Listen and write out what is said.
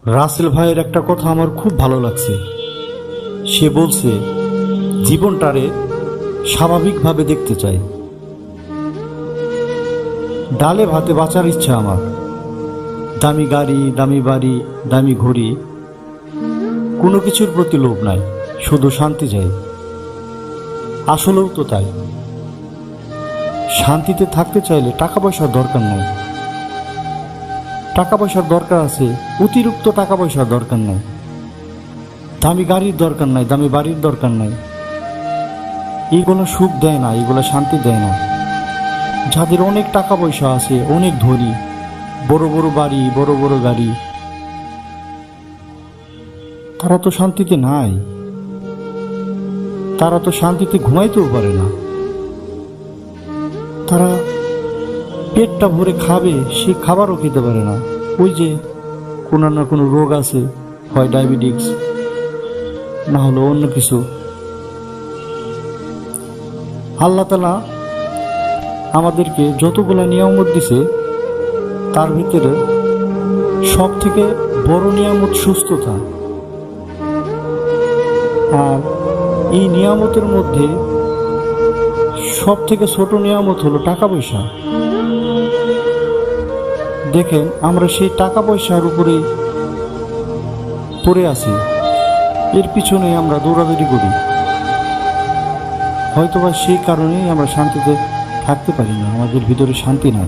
রাসেল ভাইয়ের একটা কথা আমার খুব ভালো লাগছে। সে বলছে জীবনটারে স্বাভাবিকভাবে দেখতে চাই। ডালে ভাতে বাঁচার ইচ্ছা আমার। দামি গাড়ি, দামি বাড়ি, দামি ঘড়ি, কোনো কিছুর প্রতি লোভ নাই, শুধু শান্তি চাই। আসলেও তো তাই। শান্তিতে থাকতে চাইলে টাকা পয়সার দরকার নেই। টাকা পয়সার দরকার আছে, অতিরিক্ত টাকা পয়সার দরকার নেই। দামি গাড়ির দরকার নাই, দামি বাড়ির দরকার নাই। এইগুলো সুখ দেয় না, এইগুলো শান্তি দেয় না। যাদের অনেক টাকা পয়সা আছে, অনেক ধনী, বড় বড় বাড়ি, বড় বড় গাড়ি, তারা তো শান্তিতে নাই। তারা তো শান্তিতে ঘুমাইতেও পারে না। তারা পেটটা ভরে খাবে, সে খাবারও খেতে পারে না। ওই যে কোনো না কোনো রোগ আছে, হয় ডায়াবেটিস, না হলো অন্য কিছু। আল্লাহ তাআলা আমাদেরকে যতগুলা নিয়ামত দিছে, তার ভিতরে সব থেকে বড় নিয়ামত সুস্থতা। আর এই নিয়ামতের মধ্যে সব থেকে ছোট নিয়ামত হলো টাকা পয়সা। দেখেন, আমরা সেই টাকা পয়সার উপরে পড়ে আছি, এর পিছনে আমরা দৌড়াদৌড়ি করি। হয়তোবা সেই কারণেই আমরা শান্তিতে থাকতে পারি না, আমাদের ভিতরে শান্তি নাই।